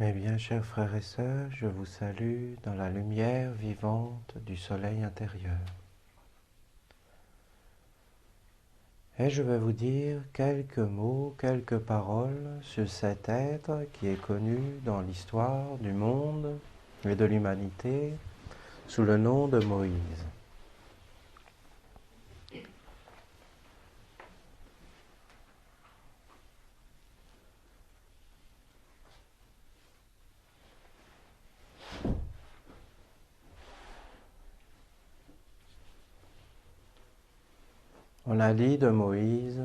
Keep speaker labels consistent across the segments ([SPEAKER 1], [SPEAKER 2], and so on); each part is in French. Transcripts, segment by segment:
[SPEAKER 1] Mes bien chers frères et sœurs, je vous salue dans la lumière vivante du soleil intérieur. Et je vais vous dire quelques mots, quelques paroles sur cet être qui est connu dans l'histoire du monde et de l'humanité sous le nom de Moïse. On a dit de Moïse,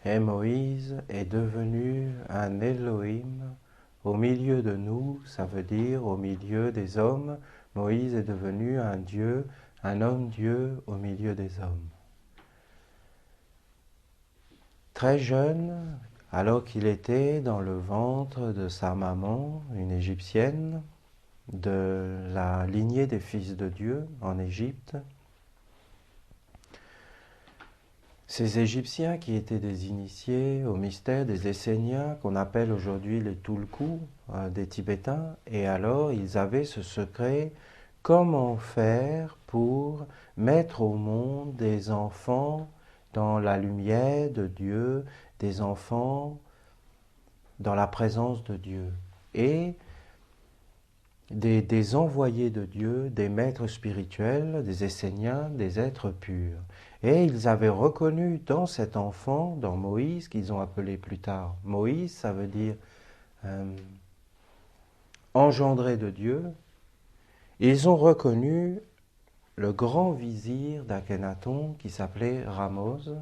[SPEAKER 1] et Moïse est devenu un Elohim au milieu de nous, ça veut dire au milieu des hommes. Moïse est devenu un Dieu, un homme-dieu au milieu des hommes. Très jeune, alors qu'il était dans le ventre de sa maman, une Égyptienne, de la lignée des fils de Dieu en Égypte, ces Égyptiens qui étaient des initiés au mystère des Esséniens, qu'on appelle aujourd'hui les Tulku, des Tibétains, et alors ils avaient ce secret, comment faire pour mettre au monde des enfants dans la lumière de Dieu, des enfants dans la présence de Dieu, et des envoyés de Dieu, des maîtres spirituels, des Esséniens, des êtres purs. Et ils avaient reconnu dans cet enfant, dans Moïse, qu'ils ont appelé plus tard Moïse, ça veut dire engendré de Dieu, ils ont reconnu le grand vizir d'Akhenaton qui s'appelait Ramose.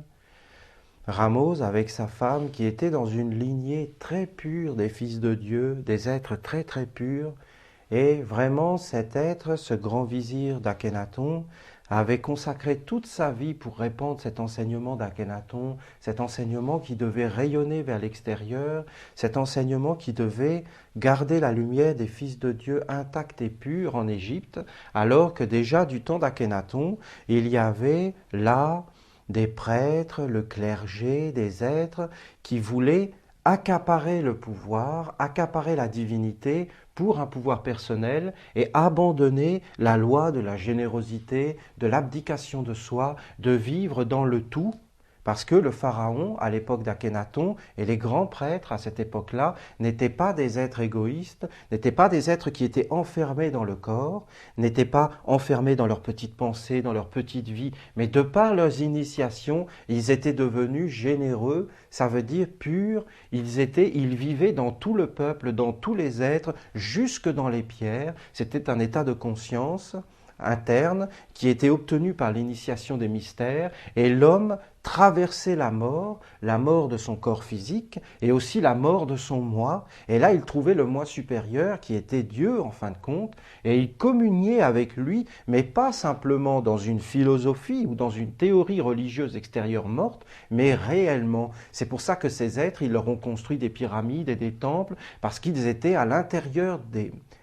[SPEAKER 1] Ramose avec sa femme qui était dans une lignée très pure des fils de Dieu, des êtres très très purs. Et vraiment, cet être, ce grand vizir d'Akhenaton, avait consacré toute sa vie pour répandre cet enseignement d'Akhenaton, cet enseignement qui devait rayonner vers l'extérieur, cet enseignement qui devait garder la lumière des fils de Dieu intacte et pure en Égypte, alors que déjà du temps d'Akhenaton, il y avait là des prêtres, le clergé, des êtres qui voulaient accaparer le pouvoir, accaparer la divinité pour un pouvoir personnel et abandonner la loi de la générosité, de l'abdication de soi, de vivre dans le tout. Parce que le pharaon, à l'époque d'Akhénaton, et les grands prêtres à cette époque-là, n'étaient pas des êtres égoïstes, n'étaient pas des êtres qui étaient enfermés dans le corps, n'étaient pas enfermés dans leurs petites pensées, dans leur petite vie, mais de par leurs initiations, ils étaient devenus généreux, ça veut dire purs, ils vivaient dans tout le peuple, dans tous les êtres, jusque dans les pierres, c'était un état de conscience interne qui était obtenu par l'initiation des mystères, et l'homme traversait la mort de son corps physique et aussi la mort de son moi, et là il trouvait le moi supérieur qui était Dieu en fin de compte, et il communiait avec lui, mais pas simplement dans une philosophie ou dans une théorie religieuse extérieure morte, mais réellement. C'est pour ça que ces êtres, ils leur ont construit des pyramides et des temples, parce qu'ils étaient à l'intérieur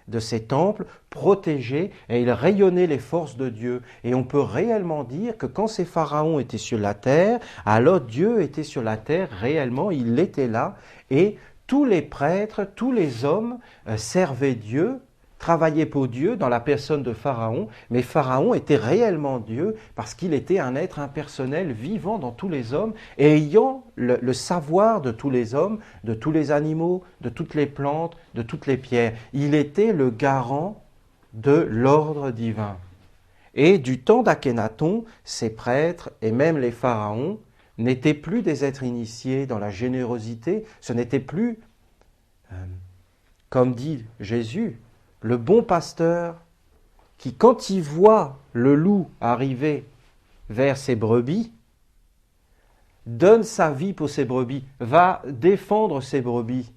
[SPEAKER 1] de ces temples, protégés, et ils rayonnaient les forces de Dieu. Et on peut réellement dire que quand ces pharaons étaient sur la terre, alors Dieu était sur la terre réellement, il était là, et tous les prêtres, tous les hommes servaient Dieu, travaillaient pour Dieu dans la personne de Pharaon, mais Pharaon était réellement Dieu parce qu'il était un être impersonnel vivant dans tous les hommes et ayant le savoir de tous les hommes, de tous les animaux, de toutes les plantes, de toutes les pierres. Il était le garant de l'ordre divin. Et du temps d'Akhénaton, ces prêtres et même les pharaons n'étaient plus des êtres initiés dans la générosité, ce n'était plus, comme dit Jésus, le bon pasteur qui, quand il voit le loup arriver vers ses brebis, donne sa vie pour ses brebis, va défendre ses brebis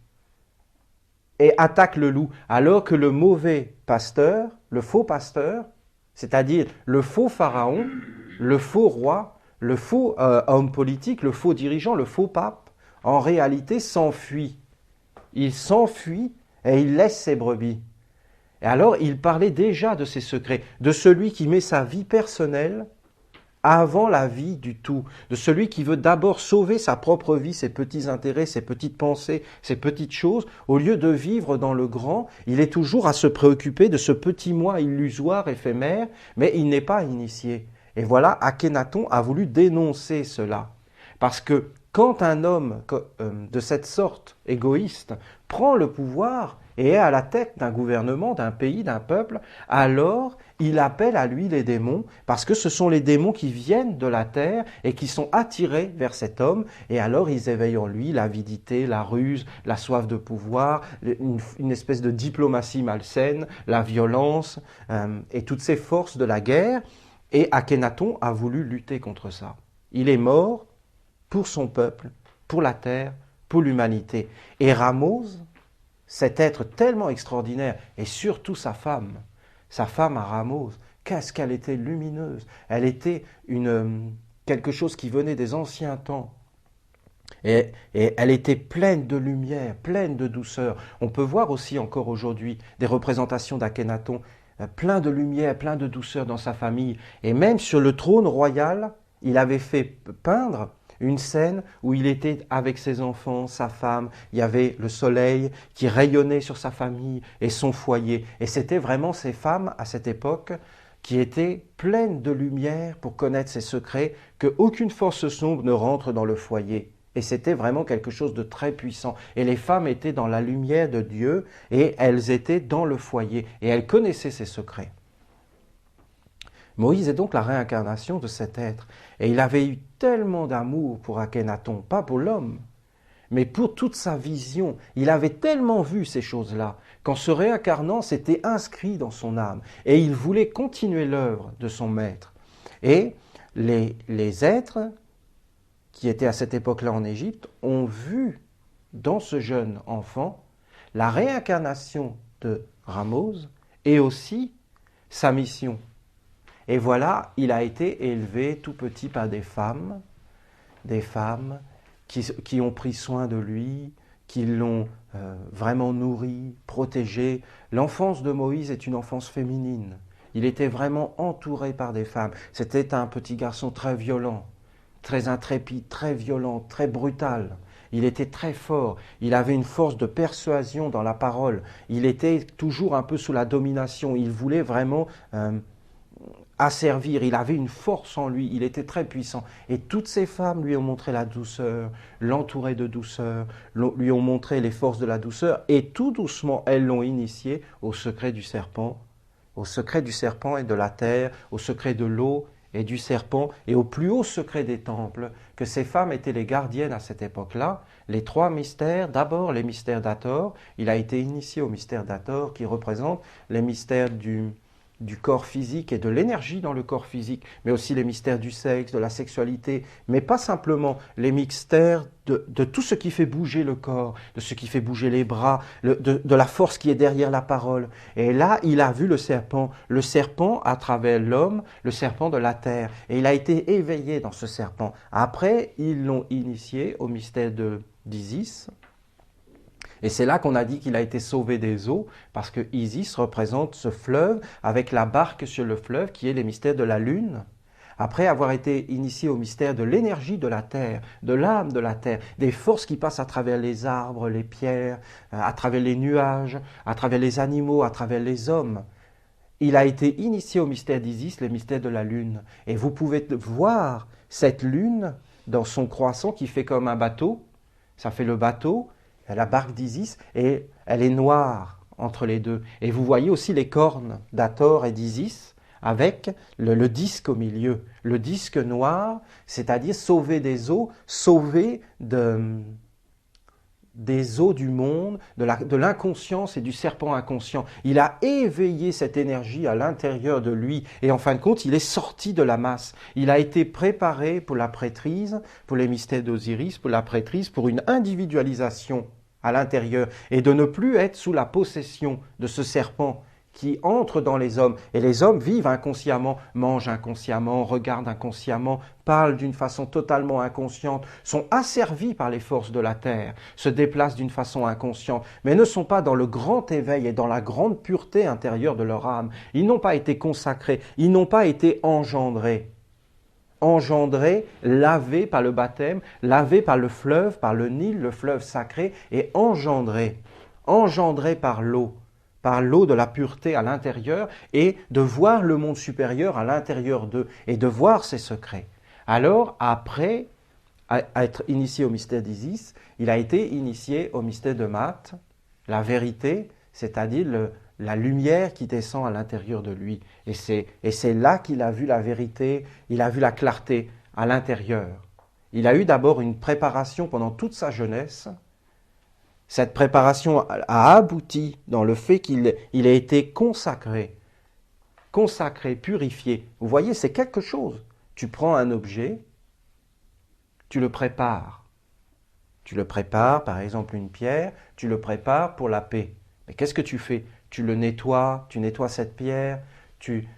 [SPEAKER 1] et attaque le loup, alors que le mauvais pasteur, le faux pasteur, c'est-à-dire le faux pharaon, le faux roi, le faux homme politique, le faux dirigeant, le faux pape, en réalité s'enfuit. Il s'enfuit et il laisse ses brebis. Et alors il parlait déjà de ses secrets, de celui qui met sa vie personnelle avant la vie du tout, de celui qui veut d'abord sauver sa propre vie, ses petits intérêts, ses petites pensées, ses petites choses, au lieu de vivre dans le grand, il est toujours à se préoccuper de ce petit moi illusoire, éphémère, mais il n'est pas initié. Et voilà, Akhenaton a voulu dénoncer cela. Parce que quand un homme de cette sorte, égoïste, prend le pouvoir et est à la tête d'un gouvernement, d'un pays, d'un peuple, alors il appelle à lui les démons, parce que ce sont les démons qui viennent de la terre et qui sont attirés vers cet homme, et alors ils éveillent en lui l'avidité, la ruse, la soif de pouvoir, une espèce de diplomatie malsaine, la violence, et toutes ces forces de la guerre, et Akhenaton a voulu lutter contre ça. Il est mort pour son peuple, pour la terre, pour l'humanité. Et Ramose, cet être tellement extraordinaire, et surtout sa femme à Ramose, qu'est-ce qu'elle était lumineuse. Elle était quelque chose qui venait des anciens temps. Et elle était pleine de lumière, pleine de douceur. On peut voir aussi encore aujourd'hui des représentations d'Akhenaton, plein de lumière, plein de douceur dans sa famille. Et même sur le trône royal, il avait fait peindre une scène où il était avec ses enfants, sa femme, il y avait le soleil qui rayonnait sur sa famille et son foyer. Et c'était vraiment ces femmes, à cette époque, qui étaient pleines de lumière pour connaître ses secrets, qu'aucune force sombre ne rentre dans le foyer. Et c'était vraiment quelque chose de très puissant. Et les femmes étaient dans la lumière de Dieu et elles étaient dans le foyer. Et elles connaissaient ses secrets. Moïse est donc la réincarnation de cet être. Et il avait eu tellement d'amour pour Akhenaton, pas pour l'homme, mais pour toute sa vision. Il avait tellement vu ces choses-là, qu'en se réincarnant, c'était inscrit dans son âme. Et il voulait continuer l'œuvre de son maître. Et les êtres qui étaient à cette époque-là en Égypte ont vu dans ce jeune enfant la réincarnation de Ramose et aussi sa mission. Et voilà, il a été élevé tout petit par des femmes qui ont pris soin de lui, qui l'ont vraiment nourri, protégé. L'enfance de Moïse est une enfance féminine. Il était vraiment entouré par des femmes. C'était un petit garçon très violent, très intrépide, très violent, très brutal. Il était très fort, il avait une force de persuasion dans la parole. Il était toujours un peu sous la domination. Il voulait vraiment asservir, il avait une force en lui, il était très puissant. Et toutes ces femmes lui ont montré la douceur, l'entouraient de douceur, lui ont montré les forces de la douceur, et tout doucement, elles l'ont initié au secret du serpent et de la terre, au secret de l'eau et du serpent, et au plus haut secret des temples, que ces femmes étaient les gardiennes à cette époque-là. Les trois mystères, d'abord les mystères d'Hathor, il a été initié au mystère d'Hathor, qui représente les mystères du corps physique et de l'énergie dans le corps physique, mais aussi les mystères du sexe, de la sexualité, mais pas simplement les mystères de tout ce qui fait bouger le corps, de ce qui fait bouger les bras, de la force qui est derrière la parole. Et là, il a vu le serpent à travers l'homme, le serpent de la terre, et il a été éveillé dans ce serpent. Après, ils l'ont initié au mystère d'Isis. Et c'est là qu'on a dit qu'il a été sauvé des eaux, parce que Isis représente ce fleuve avec la barque sur le fleuve qui est les mystères de la lune. Après avoir été initié au mystère de l'énergie de la terre, de l'âme de la terre, des forces qui passent à travers les arbres, les pierres, à travers les nuages, à travers les animaux, à travers les hommes. Il a été initié au mystère d'Isis, les mystères de la lune. Et vous pouvez voir cette lune dans son croissant qui fait comme un bateau. Ça fait le bateau, la barque d'Isis, et elle est noire entre les deux. Et vous voyez aussi les cornes d'Hathor et d'Isis avec le disque au milieu. Le disque noir, c'est-à-dire sauver des eaux, sauver des eaux du monde, de l'inconscience et du serpent inconscient. Il a éveillé cette énergie à l'intérieur de lui et en fin de compte, il est sorti de la masse. Il a été préparé pour la prêtrise, pour les mystères d'Osiris, pour la prêtrise, pour une individualisation à l'intérieur et de ne plus être sous la possession de ce serpent qui entre dans les hommes. Et les hommes vivent inconsciemment, mangent inconsciemment, regardent inconsciemment, parlent d'une façon totalement inconsciente, sont asservis par les forces de la terre, se déplacent d'une façon inconsciente, mais ne sont pas dans le grand éveil et dans la grande pureté intérieure de leur âme. Ils n'ont pas été consacrés, ils n'ont pas été engendrés. engendré, lavé par le baptême, lavé par le Nil, le fleuve sacré, et engendré par l'eau de la pureté à l'intérieur, et de voir le monde supérieur à l'intérieur d'eux, et de voir ses secrets. Alors, après être initié au mystère d'Isis, il a été initié au mystère de Maat, la vérité, c'est-à-dire la lumière qui descend à l'intérieur de lui. Et c'est là qu'il a vu la vérité, il a vu la clarté à l'intérieur. Il a eu d'abord une préparation pendant toute sa jeunesse. Cette préparation a abouti dans le fait qu'il a été consacré, purifié. Vous voyez, c'est quelque chose. Tu prends un objet, tu le prépares. Tu le prépares, par exemple une pierre, tu le prépares pour la paix. Mais qu'est-ce que tu fais? Tu le nettoies, tu nettoies cette pierre, tu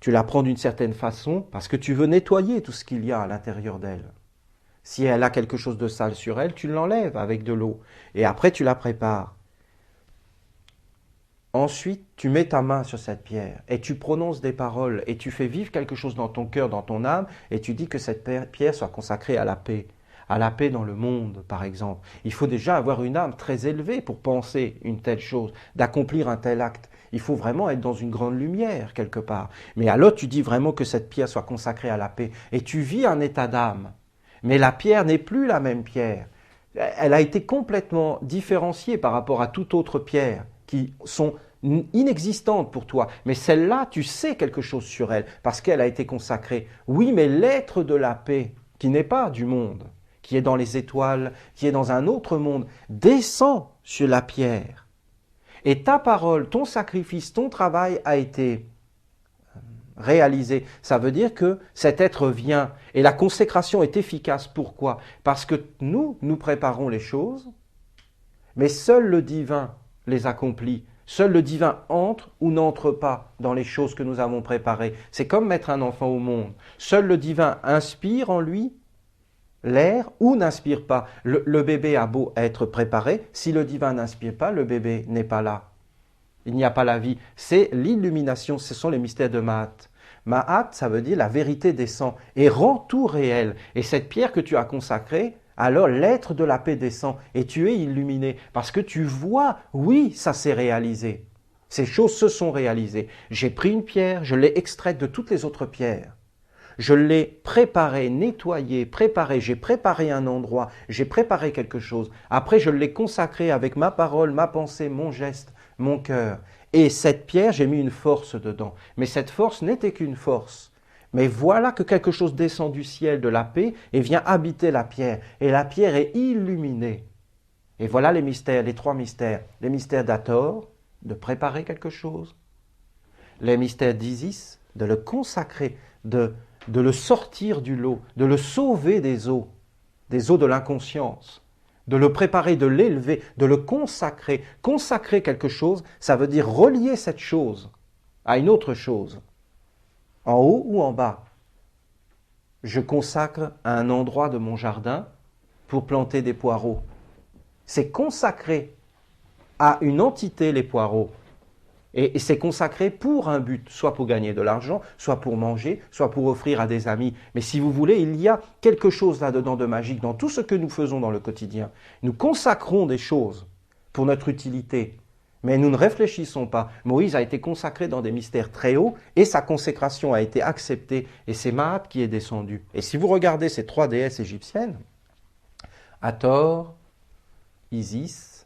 [SPEAKER 1] la prends d'une certaine façon parce que tu veux nettoyer tout ce qu'il y a à l'intérieur d'elle. Si elle a quelque chose de sale sur elle, tu l'enlèves avec de l'eau et après tu la prépares. Ensuite, tu mets ta main sur cette pierre et tu prononces des paroles et tu fais vivre quelque chose dans ton cœur, dans ton âme et tu dis que cette pierre soit consacrée à la paix dans le monde, par exemple. Il faut déjà avoir une âme très élevée pour penser une telle chose, d'accomplir un tel acte. Il faut vraiment être dans une grande lumière, quelque part. Mais alors, tu dis vraiment que cette pierre soit consacrée à la paix. Et tu vis un état d'âme. Mais la pierre n'est plus la même pierre. Elle a été complètement différenciée par rapport à toute autre pierre, qui sont inexistantes pour toi. Mais celle-là, tu sais quelque chose sur elle, parce qu'elle a été consacrée. Oui, mais l'être de la paix, qui n'est pas du monde, qui est dans les étoiles, qui est dans un autre monde, descend sur la pierre. Et ta parole, ton sacrifice, ton travail a été réalisé. Ça veut dire que cet être vient et la consécration est efficace. Pourquoi? Parce que nous préparons les choses, mais seul le divin les accomplit. Seul le divin entre ou n'entre pas dans les choses que nous avons préparées. C'est comme mettre un enfant au monde. Seul le divin inspire en lui l'air ou n'inspire pas. Le bébé a beau être préparé, si le divin n'inspire pas, le bébé n'est pas là. Il n'y a pas la vie. C'est l'illumination, ce sont les mystères de Maat. Maat, ça veut dire la vérité descend et rend tout réel. Et cette pierre que tu as consacrée, alors l'être de la paix descend et tu es illuminé parce que tu vois, oui, ça s'est réalisé. Ces choses se sont réalisées. J'ai pris une pierre, je l'ai extraite de toutes les autres pierres. Je l'ai préparé, nettoyé, préparé, j'ai préparé un endroit, j'ai préparé quelque chose. Après, je l'ai consacré avec ma parole, ma pensée, mon geste, mon cœur. Et cette pierre, j'ai mis une force dedans. Mais cette force n'était qu'une force. Mais voilà que quelque chose descend du ciel de la paix et vient habiter la pierre. Et la pierre est illuminée. Et voilà les mystères, les trois mystères. Les mystères d'Hathor, de préparer quelque chose. Les mystères d'Isis, de le consacrer, de le sortir du lot, de le sauver des eaux de l'inconscience, de le préparer, de l'élever, de le consacrer. Consacrer quelque chose, ça veut dire relier cette chose à une autre chose, en haut ou en bas. Je consacre un endroit de mon jardin pour planter des poireaux. C'est consacrer à une entité les poireaux. Et c'est consacré pour un but, soit pour gagner de l'argent, soit pour manger, soit pour offrir à des amis. Mais si vous voulez, il y a quelque chose là-dedans de magique dans tout ce que nous faisons dans le quotidien. Nous consacrons des choses pour notre utilité, mais nous ne réfléchissons pas. Moïse a été consacré dans des mystères très hauts et sa consécration a été acceptée. Et c'est Maat qui est descendu. Et si vous regardez ces trois déesses égyptiennes, Hathor, Isis,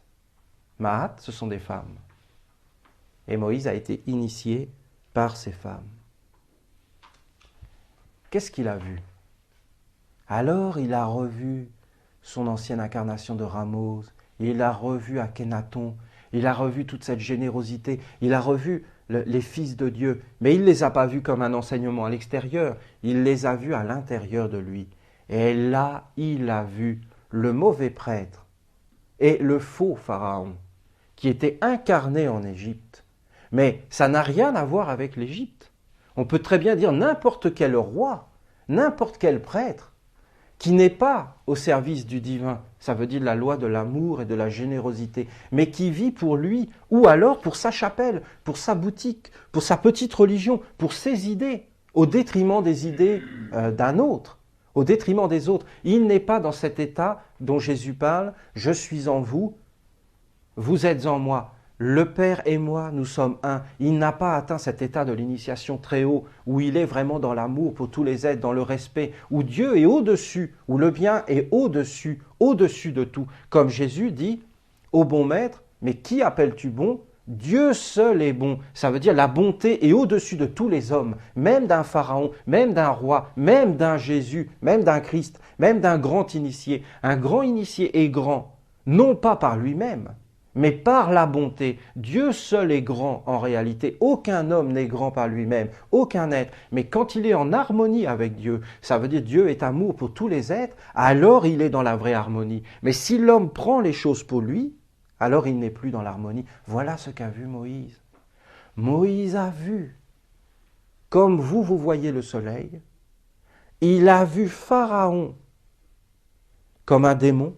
[SPEAKER 1] Maat, ce sont des femmes. Et Moïse a été initié par ces femmes. Qu'est-ce qu'il a vu? Alors il a revu son ancienne incarnation de Ramos, il a revu Akhenaton, il a revu toute cette générosité, il a revu les fils de Dieu, mais il ne les a pas vus comme un enseignement à l'extérieur, il les a vus à l'intérieur de lui. Et là, il a vu le mauvais prêtre et le faux pharaon qui était incarné en Égypte. Mais ça n'a rien à voir avec l'Égypte. On peut très bien dire n'importe quel roi, n'importe quel prêtre, qui n'est pas au service du divin, ça veut dire la loi de l'amour et de la générosité, mais qui vit pour lui, ou alors pour sa chapelle, pour sa boutique, pour sa petite religion, pour ses idées. au détriment des idées d'un autre, au détriment des autres. Il n'est pas dans cet état dont Jésus parle, je suis en vous, vous êtes en moi. Le Père et moi, nous sommes un. Il n'a pas atteint cet état de l'initiation très haut, où il est vraiment dans l'amour pour tous les êtres, dans le respect, où Dieu est au-dessus, où le bien est au-dessus de tout. Comme Jésus dit au bon maître, mais qui appelles-tu bon ? Dieu seul est bon. Ça veut dire la bonté est au-dessus de tous les hommes, même d'un pharaon, même d'un roi, même d'un Jésus, même d'un Christ, même d'un grand initié. Un grand initié est grand, non pas par lui-même, mais par la bonté. Dieu seul est grand en réalité. Aucun homme n'est grand par lui-même, aucun être. Mais quand il est en harmonie avec Dieu, ça veut dire Dieu est amour pour tous les êtres, alors il est dans la vraie harmonie. Mais si l'homme prend les choses pour lui, alors il n'est plus dans l'harmonie. Voilà ce qu'a vu Moïse. Moïse a vu, comme vous voyez le soleil, il a vu Pharaon comme un démon,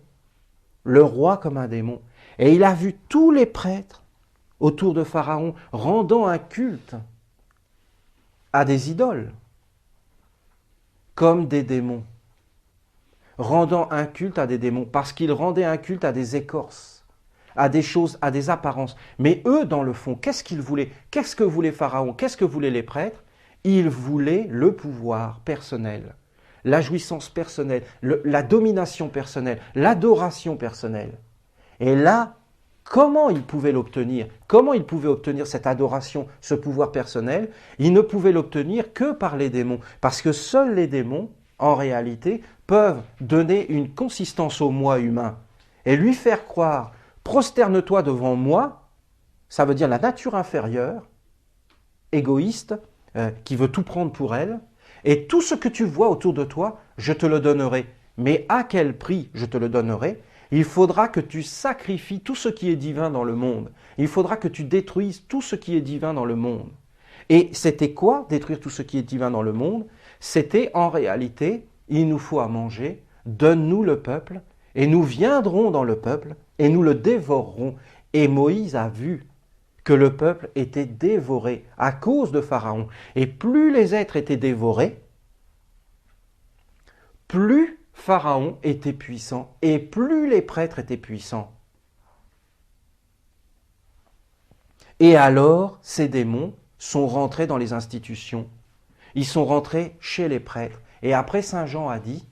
[SPEAKER 1] le roi comme un démon. Et il a vu tous les prêtres autour de Pharaon rendant un culte à des idoles, comme des démons. Rendant un culte à des démons, parce qu'ils rendaient un culte à des écorces, à des choses, à des apparences. Mais eux, dans le fond, qu'est-ce qu'ils voulaient ? Qu'est-ce que voulait Pharaon ? Qu'est-ce que voulaient les prêtres ? Ils voulaient le pouvoir personnel, la jouissance personnelle, la domination personnelle, l'adoration personnelle. Et là, comment ils pouvaient l'obtenir ? Comment ils pouvaient obtenir cette adoration, ce pouvoir personnel ? Ils ne pouvaient l'obtenir que par les démons. Parce que seuls les démons, en réalité, peuvent donner une consistance au moi humain et lui faire croire « prosterne-toi devant moi », ça veut dire la nature inférieure, égoïste, qui veut tout prendre pour elle, et tout ce que tu vois autour de toi, je te le donnerai. Mais à quel prix je te le donnerai ? Il faudra que tu sacrifies tout ce qui est divin dans le monde. Il faudra que tu détruises tout ce qui est divin dans le monde. Et c'était quoi, détruire tout ce qui est divin dans le monde ? C'était en réalité, il nous faut à manger, donne-nous le peuple, et nous viendrons dans le peuple, et nous le dévorerons. Et Moïse a vu que le peuple était dévoré à cause de Pharaon. Et plus les êtres étaient dévorés, plus Pharaon était puissant et plus les prêtres étaient puissants. Et alors, ces démons sont rentrés dans les institutions. Ils sont rentrés chez les prêtres. Et après, Saint Jean a dit,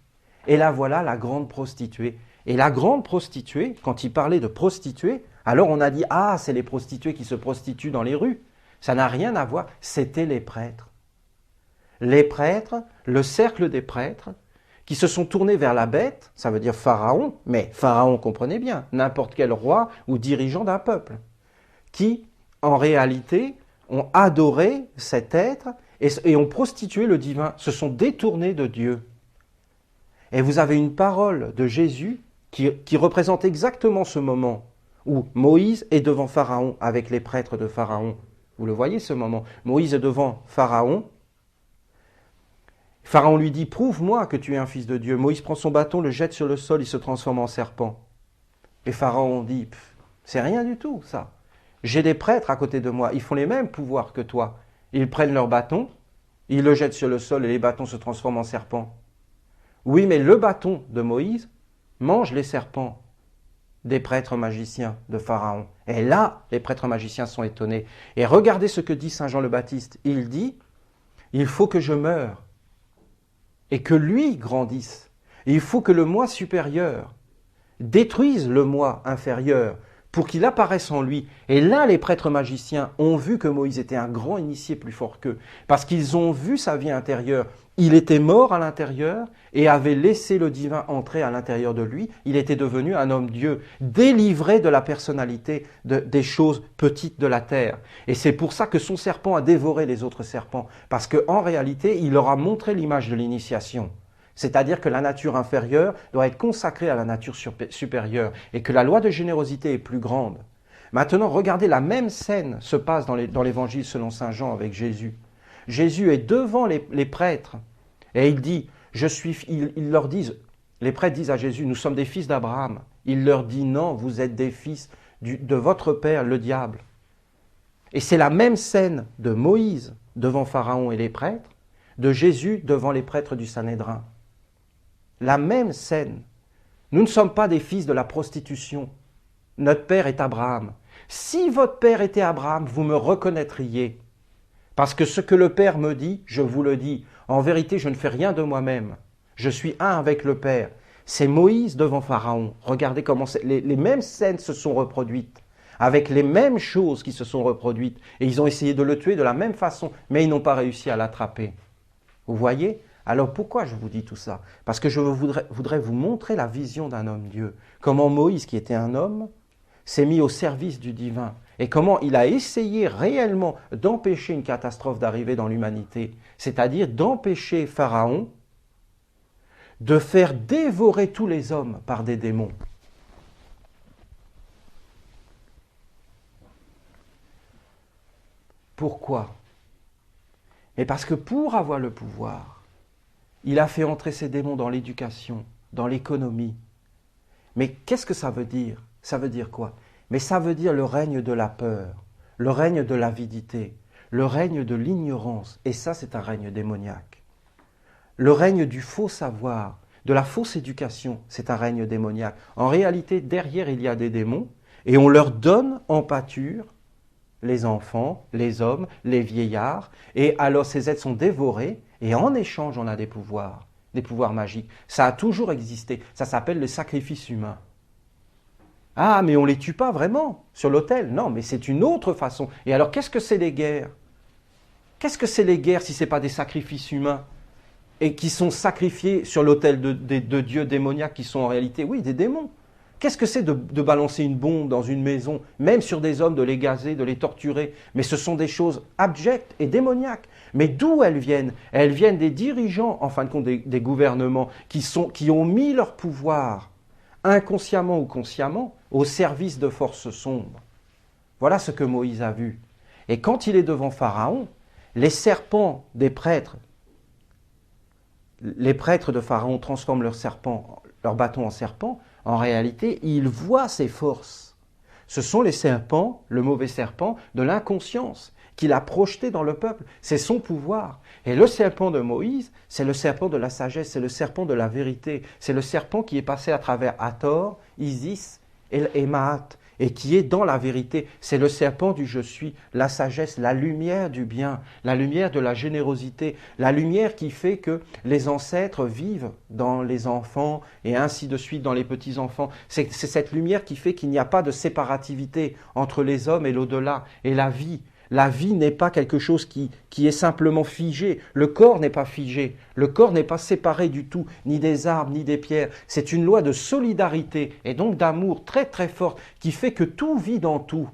[SPEAKER 1] et là voilà la grande prostituée. Et la grande prostituée, quand il parlait de prostituée, alors on a dit, ah, c'est les prostituées qui se prostituent dans les rues. Ça n'a rien à voir, c'était les prêtres. Les prêtres, le cercle des prêtres, qui se sont tournés vers la bête, ça veut dire Pharaon, mais Pharaon, comprenez bien, n'importe quel roi ou dirigeant d'un peuple, qui, en réalité, ont adoré cet être et ont prostitué le divin, se sont détournés de Dieu. Et vous avez une parole de Jésus qui représente exactement ce moment où Moïse est devant Pharaon avec les prêtres de Pharaon. Vous le voyez ce moment. Moïse est devant Pharaon. Pharaon lui dit « Prouve-moi que tu es un fils de Dieu ». Moïse prend son bâton, le jette sur le sol, il se transforme en serpent. Et Pharaon dit « C'est rien du tout ça. J'ai des prêtres à côté de moi, ils font les mêmes pouvoirs que toi. Ils prennent leur bâton, ils le jettent sur le sol et les bâtons se transforment en serpents. Oui, mais le bâton de Moïse mange les serpents des prêtres magiciens de Pharaon. Et là, les prêtres magiciens sont étonnés. Et regardez ce que dit Saint Jean le Baptiste. Il dit « Il faut que je meure et que lui grandisse. Et il faut que le moi supérieur détruise le moi inférieur pour qu'il apparaisse en lui. » Et là, les prêtres magiciens ont vu que Moïse était un grand initié plus fort qu'eux, parce qu'ils ont vu sa vie intérieure. Il était mort à l'intérieur et avait laissé le divin entrer à l'intérieur de lui. Il était devenu un homme-dieu, délivré de la personnalité des choses petites de la terre. Et c'est pour ça que son serpent a dévoré les autres serpents, parce qu'en réalité, il leur a montré l'image de l'initiation. C'est-à-dire que la nature inférieure doit être consacrée à la nature supérieure et que la loi de générosité est plus grande. Maintenant, regardez, la même scène se passe dans l'évangile selon saint Jean avec Jésus. Jésus est devant les prêtres et il dit, ils leur disent, les prêtres disent à Jésus, nous sommes des fils d'Abraham. Il leur dit, non, vous êtes des fils de votre père, le diable. Et c'est la même scène de Moïse devant Pharaon et les prêtres, de Jésus devant les prêtres du Sanhédrin. La même scène. Nous ne sommes pas des fils de la prostitution. Notre père est Abraham. Si votre père était Abraham, vous me reconnaîtriez. Parce que ce que le Père me dit, je vous le dis. En vérité, je ne fais rien de moi-même. Je suis un avec le Père. C'est Moïse devant Pharaon. Regardez comment les mêmes scènes se sont reproduites, avec les mêmes choses qui se sont reproduites. Et ils ont essayé de le tuer de la même façon, mais ils n'ont pas réussi à l'attraper. Vous voyez ? Alors pourquoi je vous dis tout ça ? Parce que je voudrais vous montrer la vision d'un homme-dieu. Comment Moïse, qui était un homme, s'est mis au service du divin. Et comment il a essayé réellement d'empêcher une catastrophe d'arriver dans l'humanité. C'est-à-dire d'empêcher Pharaon de faire dévorer tous les hommes par des démons. Pourquoi ? Mais parce que pour avoir le pouvoir, il a fait entrer ces démons dans l'éducation, dans l'économie. Mais qu'est-ce que ça veut dire ? Ça veut dire quoi ? Mais ça veut dire le règne de la peur, le règne de l'avidité, le règne de l'ignorance. Et ça, c'est un règne démoniaque. Le règne du faux savoir, de la fausse éducation, c'est un règne démoniaque. En réalité, derrière, il y a des démons et on leur donne en pâture les enfants, les hommes, les vieillards. Et alors, ces êtres sont dévorés et en échange, on a des pouvoirs magiques. Ça a toujours existé. Ça s'appelle le sacrifice humain. Ah, mais on ne les tue pas vraiment sur l'autel. Non, mais c'est une autre façon. Et alors, qu'est-ce que c'est les guerres ? Qu'est-ce que c'est les guerres si ce n'est pas des sacrifices humains ? Et qui sont sacrifiés sur l'autel de dieux démoniaques qui sont en réalité, oui, des démons. Qu'est-ce que c'est de balancer une bombe dans une maison, même sur des hommes, de les gazer, de les torturer ? Mais ce sont des choses abjectes et démoniaques. Mais d'où elles viennent ? Elles viennent des dirigeants, en fin de compte des gouvernements, qui ont mis leur pouvoir, inconsciemment ou consciemment, au service de forces sombres. Voilà ce que Moïse a vu. Et quand il est devant Pharaon, les serpents des prêtres, les prêtres de Pharaon transforment leur bâton en serpent. En réalité, ils voient ces forces. Ce sont les serpents, le mauvais serpent, de l'inconscience qu'il a projeté dans le peuple. C'est son pouvoir. Et le serpent de Moïse, c'est le serpent de la sagesse, c'est le serpent de la vérité. C'est le serpent qui est passé à travers Hathor, Isis et Maat, et qui est dans la vérité. C'est le serpent du je suis, la sagesse, la lumière du bien, la lumière de la générosité, la lumière qui fait que les ancêtres vivent dans les enfants et ainsi de suite dans les petits-enfants. C'est cette lumière qui fait qu'il n'y a pas de séparativité entre les hommes et l'au-delà et la vie. La vie n'est pas quelque chose qui est simplement figé. Le corps n'est pas figé. Le corps n'est pas séparé du tout, ni des arbres, ni des pierres. C'est une loi de solidarité et donc d'amour très très forte qui fait que tout vit dans tout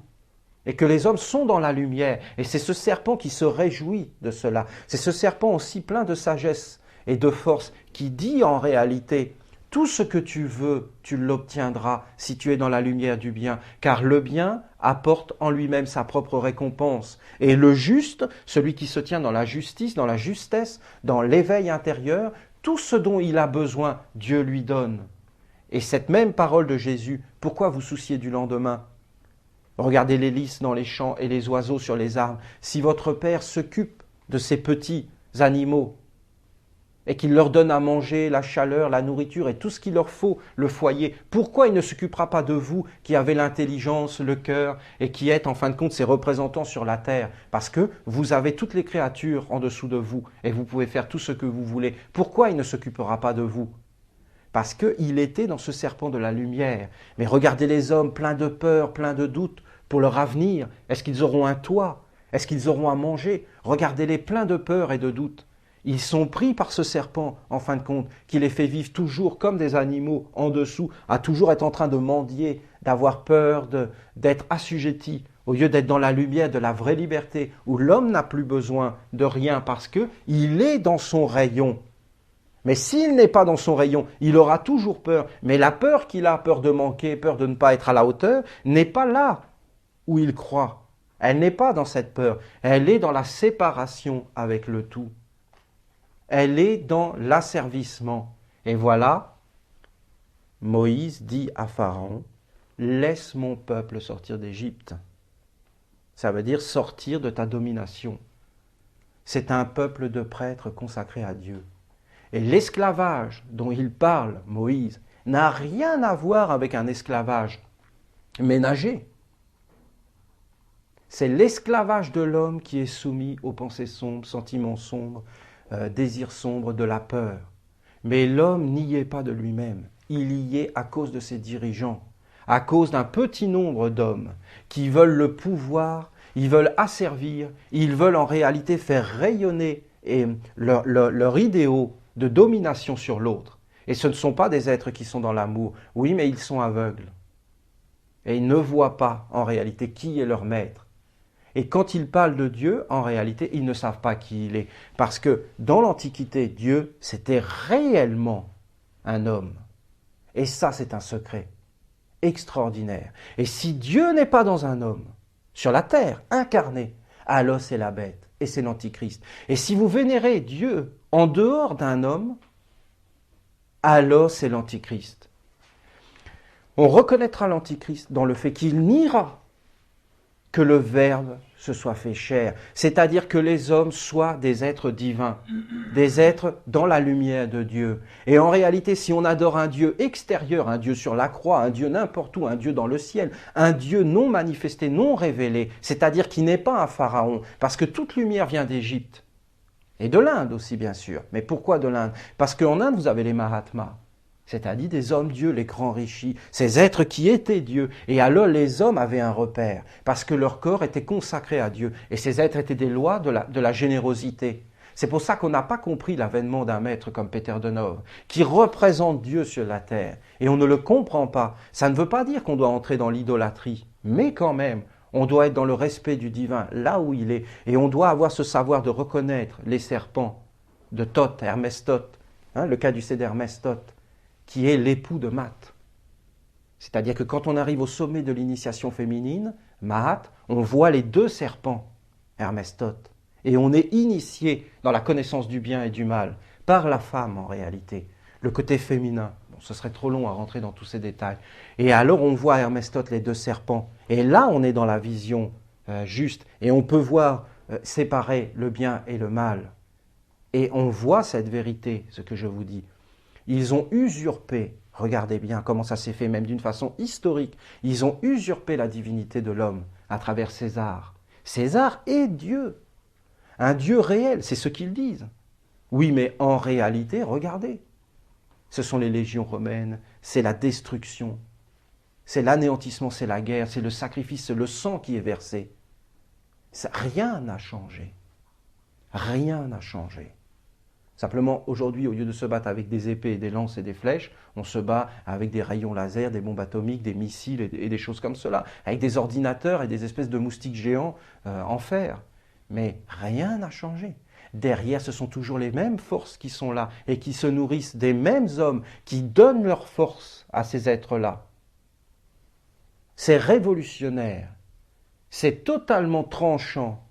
[SPEAKER 1] et que les hommes sont dans la lumière. Et c'est ce serpent qui se réjouit de cela. C'est ce serpent aussi plein de sagesse et de force qui dit en réalité: tout ce que tu veux, tu l'obtiendras si tu es dans la lumière du bien, car le bien apporte en lui-même sa propre récompense. Et le juste, celui qui se tient dans la justice, dans la justesse, dans l'éveil intérieur, tout ce dont il a besoin, Dieu lui donne. Et cette même parole de Jésus, pourquoi vous souciez du lendemain ? Regardez les lys dans les champs et les oiseaux sur les arbres. Si votre Père s'occupe de ces petits animaux, et qu'il leur donne à manger, la chaleur, la nourriture et tout ce qu'il leur faut, le foyer, pourquoi il ne s'occupera pas de vous qui avez l'intelligence, le cœur et qui êtes en fin de compte ses représentants sur la terre? Parce que vous avez toutes les créatures en dessous de vous et vous pouvez faire tout ce que vous voulez. Pourquoi il ne s'occupera pas de vous? Parce qu'il était dans ce serpent de la lumière. Mais regardez les hommes pleins de peur, pleins de doutes pour leur avenir. Est-ce qu'ils auront un toit? Est-ce qu'ils auront à manger? Regardez-les pleins de peur et de doutes. Ils sont pris par ce serpent, en fin de compte, qui les fait vivre toujours comme des animaux en dessous, à toujours être en train de mendier, d'avoir peur, d'être assujettis, au lieu d'être dans la lumière de la vraie liberté, où l'homme n'a plus besoin de rien parce qu'il est dans son rayon. Mais s'il n'est pas dans son rayon, il aura toujours peur. Mais la peur qu'il a, peur de manquer, peur de ne pas être à la hauteur, n'est pas là où il croit. Elle n'est pas dans cette peur. Elle est dans la séparation avec le tout. Elle est dans l'asservissement. Et voilà, Moïse dit à Pharaon: laisse mon peuple sortir d'Égypte. Ça veut dire sortir de ta domination. c'est un peuple de prêtres consacrés à Dieu. Et l'esclavage dont il parle, Moïse, n'a rien à voir avec un esclavage ménager. C'est l'esclavage de l'homme qui est soumis aux pensées sombres, sentiments sombres, désirs sombres, de la peur. Mais l'homme n'y est pas de lui-même. Il y est à cause de ses dirigeants, à cause d'un petit nombre d'hommes qui veulent le pouvoir, ils veulent asservir, ils veulent en réalité faire rayonner leur idéaux de domination sur l'autre. Et ce ne sont pas des êtres qui sont dans l'amour. Oui, mais ils sont aveugles. Et ils ne voient pas en réalité qui est leur maître. Et quand ils parlent de Dieu, en réalité, ils ne savent pas qui il est. Parce que dans l'Antiquité, Dieu, c'était réellement un homme. Et ça, c'est un secret extraordinaire. Et si Dieu n'est pas dans un homme, sur la terre, incarné, alors c'est la bête et c'est l'Antichrist. Et si vous vénérez Dieu en dehors d'un homme, alors c'est l'Antichrist. On reconnaîtra l'Antichrist dans le fait qu'il niera que le Verbe se soit fait chair, c'est-à-dire que les hommes soient des êtres divins, des êtres dans la lumière de Dieu. Et en réalité, si on adore un Dieu extérieur, un Dieu sur la croix, un Dieu n'importe où, un Dieu dans le ciel, un Dieu non manifesté, non révélé, c'est-à-dire qui n'est pas un pharaon, parce que toute lumière vient d'Égypte, et de l'Inde aussi bien sûr. Mais pourquoi de l'Inde? Parce qu'en Inde, vous avez les Mahatmas, c'est-à-dire des hommes-dieux, les grands rishis, ces êtres qui étaient Dieu. Et alors les hommes avaient un repère, parce que leur corps était consacré à Dieu. Et ces êtres étaient des lois de la générosité. C'est pour ça qu'on n'a pas compris l'avènement d'un maître comme Peter de Nove, qui représente Dieu sur la terre. Et on ne le comprend pas. Ça ne veut pas dire qu'on doit entrer dans l'idolâtrie, mais quand même, on doit être dans le respect du divin, là où il est. Et on doit avoir ce savoir de reconnaître les serpents de Thoth, Hermès Thoth, le caducée d'Hermès Thoth, qui est l'époux de Maat. C'est-à-dire que quand on arrive au sommet de l'initiation féminine, Maat, on voit les deux serpents, Hermès Thoth, et on est initié dans la connaissance du bien et du mal par la femme en réalité, le côté féminin. Bon, ce serait trop long à rentrer dans tous ces détails. Et alors on voit Hermès Thoth, les deux serpents, et là on est dans la vision juste, et on peut voir séparer le bien et le mal. Et on voit cette vérité, ce que je vous dis. Ils ont usurpé, regardez bien comment ça s'est fait, même d'une façon historique, ils ont usurpé la divinité de l'homme à travers César. César est Dieu, un Dieu réel, c'est ce qu'ils disent. Oui, mais en réalité, regardez, ce sont les légions romaines, c'est la destruction, c'est l'anéantissement, c'est la guerre, c'est le sacrifice, c'est le sang qui est versé. Rien n'a changé, rien n'a changé. Simplement, aujourd'hui, au lieu de se battre avec des épées, des lances et des flèches, on se bat avec des rayons laser, des bombes atomiques, des missiles et des choses comme cela, avec des ordinateurs et des espèces de moustiques géants en fer. Mais rien n'a changé. Derrière, ce sont toujours les mêmes forces qui sont là et qui se nourrissent des mêmes hommes qui donnent leur force à ces êtres-là. C'est révolutionnaire, c'est totalement tranchant.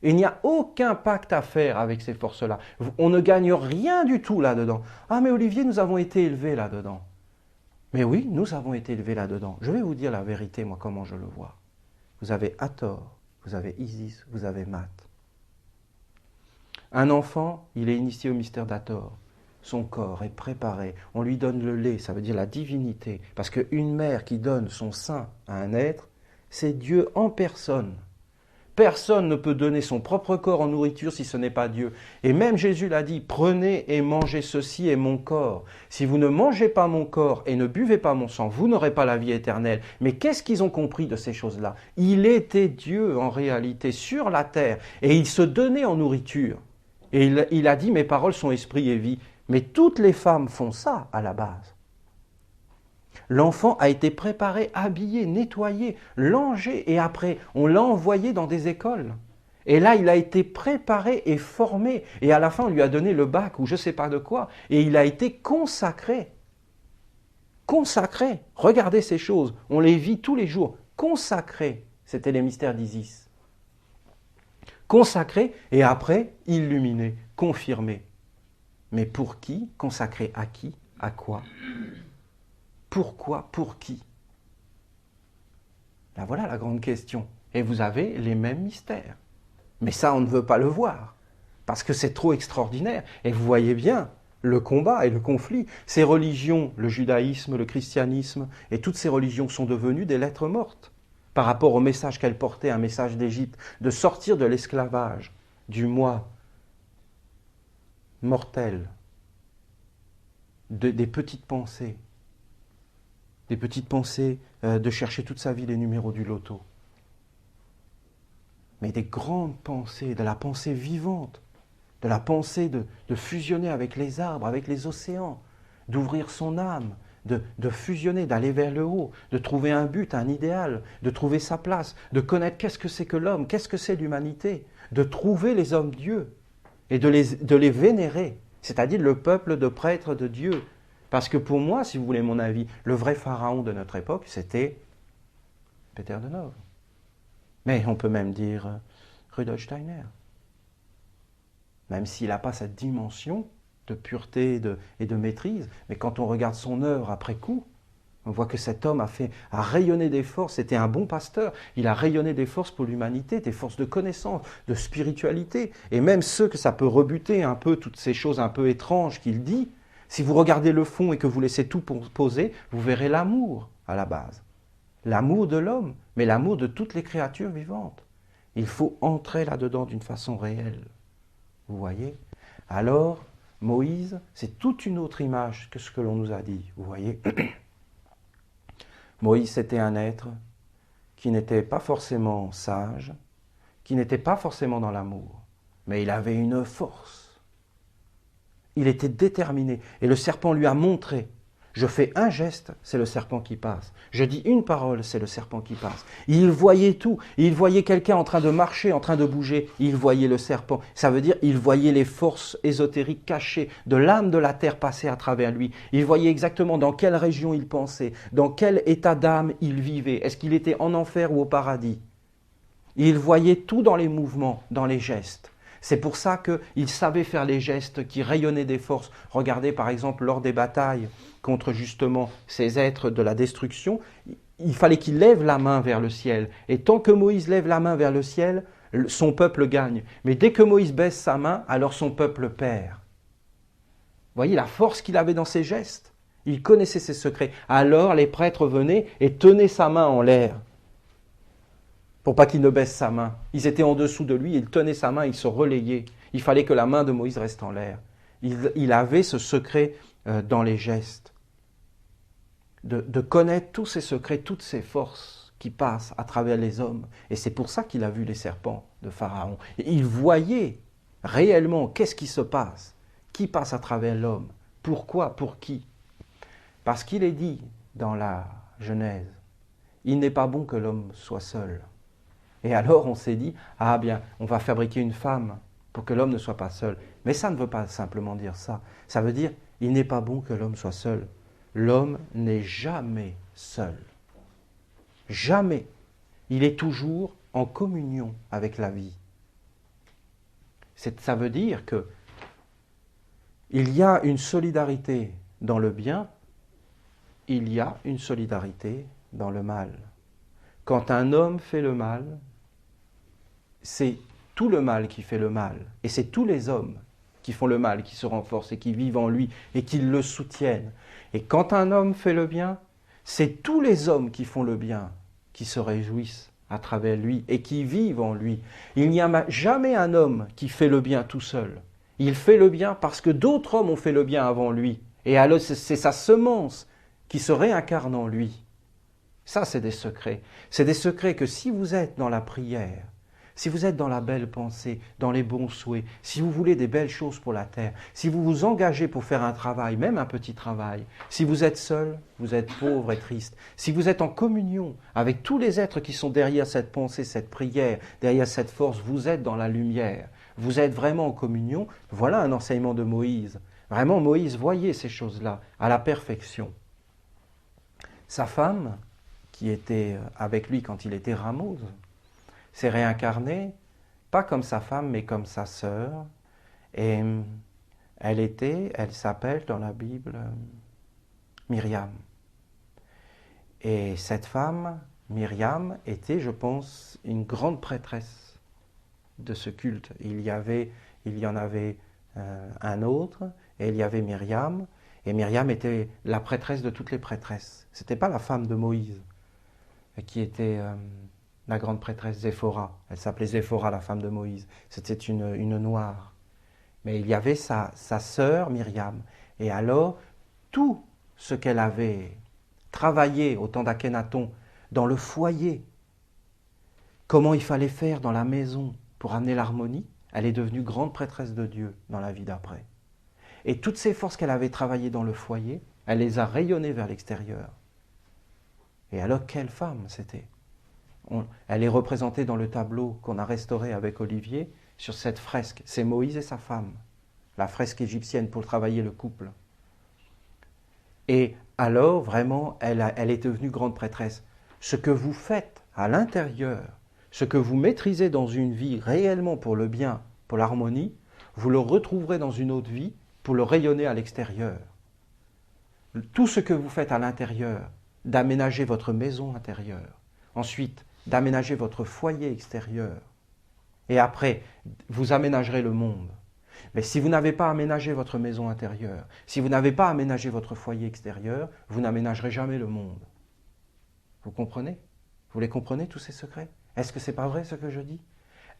[SPEAKER 1] Il n'y a aucun pacte à faire avec ces forces-là. On ne gagne rien du tout là-dedans. Ah mais Olivier, nous avons été élevés là-dedans. Mais oui, nous avons été élevés là-dedans. Je vais vous dire la vérité, moi, comment je le vois. Vous avez Hathor, vous avez Isis, vous avez Maat. Un enfant, il est initié au mystère d'Hathor. Son corps est préparé. On lui donne le lait, ça veut dire la divinité. Parce qu'une mère qui donne son sein à un être, c'est Dieu en personne. Personne ne peut donner son propre corps en nourriture si ce n'est pas Dieu. Et même Jésus l'a dit, prenez et mangez, ceci est mon corps. Si vous ne mangez pas mon corps et ne buvez pas mon sang, vous n'aurez pas la vie éternelle. Mais qu'est-ce qu'ils ont compris de ces choses-là? Il était Dieu en réalité sur la terre et il se donnait en nourriture. Et il a dit, mes paroles sont esprit et vie. Mais toutes les femmes font ça à la base. L'enfant a été préparé, habillé, nettoyé, langé, et après, on l'a envoyé dans des écoles. Et là, il a été préparé et formé, et à la fin, on lui a donné le bac ou je ne sais pas de quoi, et il a été consacré. Consacré. Regardez ces choses, on les vit tous les jours. Consacré, c'était les mystères d'Isis. Consacré, et après, illuminé, confirmé. Mais pour qui? Consacré à qui? À quoi? Pourquoi? Pour qui? Là, voilà la grande question. Et vous avez les mêmes mystères. Mais ça, on ne veut pas le voir. parce que c'est trop extraordinaire. Et vous voyez bien le combat et le conflit. Ces religions, le judaïsme, le christianisme, et toutes ces religions sont devenues des lettres mortes par rapport au message qu'elles portaient, un message d'Égypte, de sortir de l'esclavage, du moi mortel, des petites pensées. Des petites pensées de chercher toute sa vie les numéros du loto. Mais des grandes pensées, de la pensée vivante, de la pensée de fusionner avec les arbres, avec les océans, d'ouvrir son âme, de fusionner, d'aller vers le haut, de trouver un but, un idéal, de trouver sa place, de connaître qu'est-ce que c'est que l'homme, qu'est-ce que c'est l'humanité, de trouver les hommes Dieu et de les vénérer, c'est-à-dire le peuple de prêtres de Dieu. Parce que pour moi, si vous voulez mon avis, le vrai pharaon de notre époque, c'était Peter de Nove. Mais on peut même dire Rudolf Steiner. Même s'il n'a pas cette dimension de pureté et de maîtrise, mais quand on regarde son œuvre après coup, on voit que cet homme a rayonné des forces, c'était un bon pasteur, il a rayonné des forces pour l'humanité, des forces de connaissance, de spiritualité, et même ceux que ça peut rebuter un peu, toutes ces choses un peu étranges qu'il dit, si vous regardez le fond et que vous laissez tout poser, vous verrez l'amour à la base. L'amour de l'homme, mais l'amour de toutes les créatures vivantes. Il faut entrer là-dedans d'une façon réelle. Vous voyez? Alors, Moïse, c'est toute une autre image que ce que l'on nous a dit. Vous voyez? Moïse, c'était un être qui n'était pas forcément sage, qui n'était pas forcément dans l'amour, mais il avait une force. Il était déterminé. Et le serpent lui a montré. Je fais un geste, c'est le serpent qui passe. Je dis une parole, c'est le serpent qui passe. Il voyait tout. Il voyait quelqu'un en train de marcher, en train de bouger. Il voyait le serpent. Ça veut dire il voyait les forces ésotériques cachées de l'âme de la terre passer à travers lui. Il voyait exactement dans quelle région il pensait, dans quel état d'âme il vivait. Est-ce qu'il était en enfer ou au paradis? Il voyait tout dans les mouvements, dans les gestes. C'est pour ça qu'il savait faire les gestes qui rayonnaient des forces. Regardez par exemple lors des batailles contre justement ces êtres de la destruction, il fallait qu'il lève la main vers le ciel. Et tant que Moïse lève la main vers le ciel, son peuple gagne. Mais dès que Moïse baisse sa main, alors son peuple perd. Vous voyez la force qu'il avait dans ses gestes. Il connaissait ses secrets. Alors les prêtres venaient et tenaient sa main en l'air, pour pas qu'il ne baisse sa main. Ils étaient en dessous de lui, ils tenaient sa main, ils se relayaient. Il fallait que la main de Moïse reste en l'air. Il avait ce secret dans les gestes, de connaître tous ses secrets, toutes ses forces qui passent à travers les hommes. Et c'est pour ça qu'il a vu les serpents de Pharaon. Et il voyait réellement qu'est-ce qui se passe, qui passe à travers l'homme, pourquoi, pour qui. Parce qu'il est dit dans la Genèse, il n'est pas bon que l'homme soit seul. Et alors on s'est dit, ah bien, on va fabriquer une femme pour que l'homme ne soit pas seul. Mais ça ne veut pas simplement dire ça. Ça veut dire, il n'est pas bon que l'homme soit seul. L'homme n'est jamais seul. Jamais. Il est toujours en communion avec la vie. Ça veut dire que il y a une solidarité dans le bien, il y a une solidarité dans le mal. Quand un homme fait le mal, c'est tout le mal qui fait le mal. Et c'est tous les hommes qui font le mal, qui se renforcent et qui vivent en lui et qui le soutiennent. Et quand un homme fait le bien, c'est tous les hommes qui font le bien, qui se réjouissent à travers lui et qui vivent en lui. Il n'y a jamais un homme qui fait le bien tout seul. Il fait le bien parce que d'autres hommes ont fait le bien avant lui. Et alors c'est sa semence qui se réincarne en lui. Ça, c'est des secrets. C'est des secrets que si vous êtes dans la prière, si vous êtes dans la belle pensée, dans les bons souhaits, si vous voulez des belles choses pour la terre, si vous vous engagez pour faire un travail, même un petit travail, si vous êtes seul, vous êtes pauvre et triste, si vous êtes en communion avec tous les êtres qui sont derrière cette pensée, cette prière, derrière cette force, vous êtes dans la lumière, vous êtes vraiment en communion. Voilà un enseignement de Moïse. Vraiment, Moïse voyait ces choses-là à la perfection. Sa femme, qui était avec lui quand il était Ramose, s'est réincarnée, pas comme sa femme, mais comme sa sœur. Et elle s'appelle dans la Bible Myriam. Et cette femme, Myriam, était, je pense, une grande prêtresse de ce culte. Il y avait il y en avait un autre, et il y avait Myriam, et Myriam était la prêtresse de toutes les prêtresses. Ce n'était pas la femme de Moïse, qui était la grande prêtresse Zéphora. Elle s'appelait Zéphora, la femme de Moïse. C'était une noire. Mais il y avait sa sœur Myriam. Et alors, tout ce qu'elle avait travaillé au temps d'Akhénaton dans le foyer, comment il fallait faire dans la maison pour amener l'harmonie, elle est devenue grande prêtresse de Dieu dans la vie d'après. Et toutes ces forces qu'elle avait travaillées dans le foyer, elle les a rayonnées vers l'extérieur. Et alors, quelle femme c'était! Elle est représentée dans le tableau qu'on a restauré avec Olivier sur cette fresque. C'est Moïse et sa femme, la fresque égyptienne pour travailler le couple. Et alors, vraiment, elle est devenue grande prêtresse. Ce que vous faites à l'intérieur, ce que vous maîtrisez dans une vie réellement pour le bien, pour l'harmonie, vous le retrouverez dans une autre vie pour le rayonner à l'extérieur. Tout ce que vous faites à l'intérieur, d'aménager votre maison intérieure, ensuite d'aménager votre foyer extérieur, et après, vous aménagerez le monde. Mais si vous n'avez pas aménagé votre maison intérieure, si vous n'avez pas aménagé votre foyer extérieur, vous n'aménagerez jamais le monde. Vous comprenez? Vous les comprenez, tous ces secrets? Est-ce que ce n'est pas vrai ce que je dis?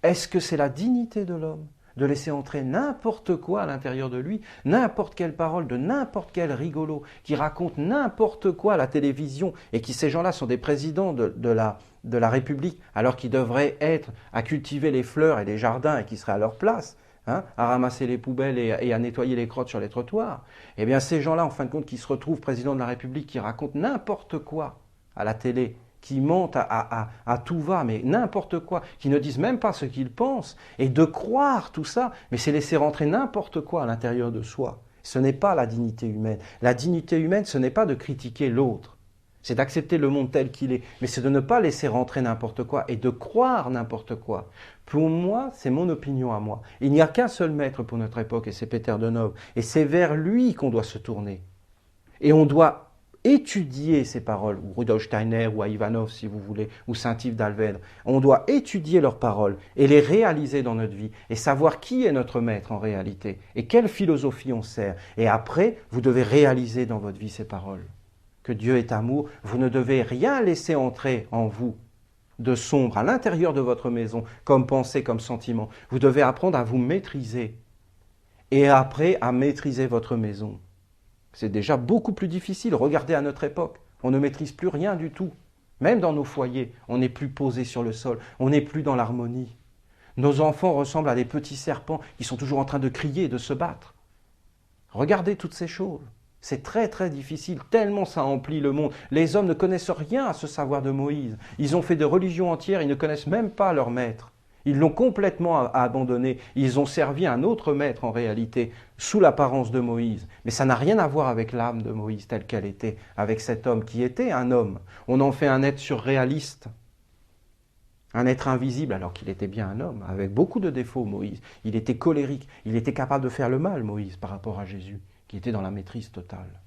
[SPEAKER 1] Est-ce que c'est la dignité de l'homme de laisser entrer n'importe quoi à l'intérieur de lui, n'importe quelle parole de n'importe quel rigolo qui raconte n'importe quoi à la télévision et qui, ces gens-là, sont des présidents de la République alors qu'ils devraient être à cultiver les fleurs et les jardins et qui seraient à leur place, à ramasser les poubelles et à nettoyer les crottes sur les trottoirs. Eh bien, ces gens-là, en fin de compte, qui se retrouvent présidents de la République, qui racontent n'importe quoi à la télé, qui mentent à tout va, mais n'importe quoi, qui ne disent même pas ce qu'ils pensent, et de croire tout ça, mais c'est laisser rentrer n'importe quoi à l'intérieur de soi. Ce n'est pas la dignité humaine. La dignité humaine, ce n'est pas de critiquer l'autre, c'est d'accepter le monde tel qu'il est, mais c'est de ne pas laisser rentrer n'importe quoi et de croire n'importe quoi. Pour moi, c'est mon opinion à moi. Il n'y a qu'un seul maître pour notre époque, et c'est Peter de Nov, et c'est vers lui qu'on doit se tourner. Et on doit étudier ces paroles, ou Rudolf Steiner, ou Ivanov si vous voulez, ou Saint-Yves d'Alvèdre. On doit étudier leurs paroles et les réaliser dans notre vie, et savoir qui est notre maître en réalité, et quelle philosophie on sert. Et après, vous devez réaliser dans votre vie ces paroles. Que Dieu est amour, vous ne devez rien laisser entrer en vous de sombre à l'intérieur de votre maison, comme pensée, comme sentiment. Vous devez apprendre à vous maîtriser, et après à maîtriser votre maison. C'est déjà beaucoup plus difficile. Regardez à notre époque, on ne maîtrise plus rien du tout. Même dans nos foyers, on n'est plus posé sur le sol, on n'est plus dans l'harmonie. Nos enfants ressemblent à des petits serpents qui sont toujours en train de crier et de se battre. Regardez toutes ces choses. C'est très très difficile, tellement ça emplit le monde. Les hommes ne connaissent rien à ce savoir de Moïse. Ils ont fait des religions entières, ils ne connaissent même pas leur maître. Ils l'ont complètement abandonné. Ils ont servi un autre maître en réalité, sous l'apparence de Moïse. Mais ça n'a rien à voir avec l'âme de Moïse telle qu'elle était, avec cet homme qui était un homme. On en fait un être surréaliste, un être invisible, alors qu'il était bien un homme, avec beaucoup de défauts, Moïse. Il était colérique, il était capable de faire le mal, Moïse, par rapport à Jésus, qui était dans la maîtrise totale.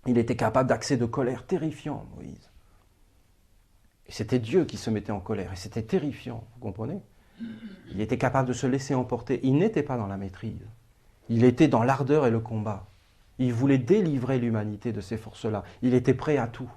[SPEAKER 1] Il était capable d'accès de colère terrifiant, Moïse. Et c'était Dieu qui se mettait en colère, et c'était terrifiant, vous comprenez? Il était capable de se laisser emporter, il n'était pas dans la maîtrise. Il était dans l'ardeur et le combat. Il voulait délivrer l'humanité de ces forces-là. Il était prêt à tout.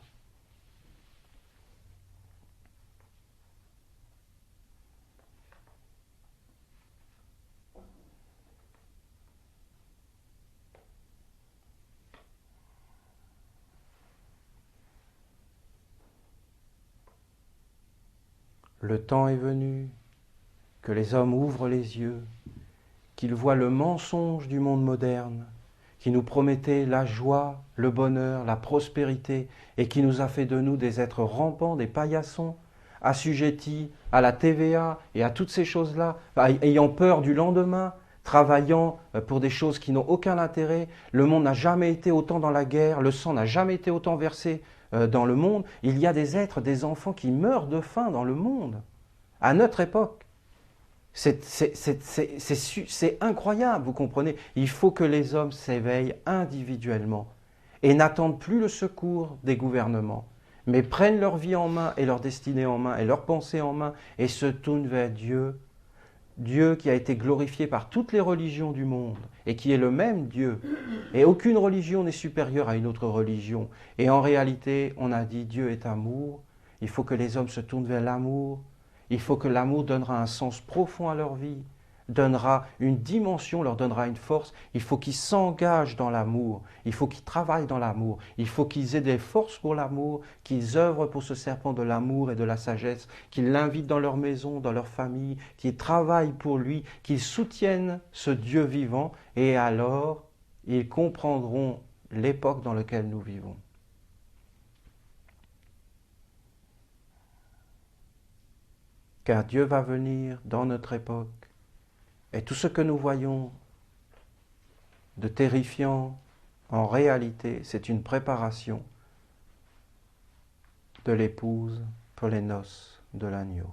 [SPEAKER 1] Le temps est venu que les hommes ouvrent les yeux, qu'ils voient le mensonge du monde moderne, qui nous promettait la joie, le bonheur, la prospérité, et qui nous a fait de nous des êtres rampants, des paillassons, assujettis à la TVA et à toutes ces choses-là, ayant peur du lendemain, travaillant pour des choses qui n'ont aucun intérêt. Le monde n'a jamais été autant dans la guerre, le sang n'a jamais été autant versé dans le monde. Il y a des êtres, des enfants qui meurent de faim dans le monde, à notre époque. C'est incroyable, vous comprenez? Il faut que les hommes s'éveillent individuellement et n'attendent plus le secours des gouvernements, mais prennent leur vie en main et leur destinée en main et leur pensée en main et se tournent vers Dieu Dieu qui a été glorifié par toutes les religions du monde et qui est le même Dieu. Et aucune religion n'est supérieure à une autre religion. Et en réalité, on a dit Dieu est amour. Il faut que les hommes se tournent vers l'amour. Il faut que l'amour donnera un sens profond à leur vie, donnera une dimension, leur donnera une force. Il faut qu'ils s'engagent dans l'amour. Il faut qu'ils travaillent dans l'amour. Il faut qu'ils aient des forces pour l'amour, qu'ils œuvrent pour ce serpent de l'amour et de la sagesse, qu'ils l'invitent dans leur maison, dans leur famille, qu'ils travaillent pour lui, qu'ils soutiennent ce Dieu vivant. Et alors, ils comprendront l'époque dans laquelle nous vivons. Car Dieu va venir dans notre époque. Et tout ce que nous voyons de terrifiant, en réalité, c'est une préparation de l'épouse pour les noces de l'agneau.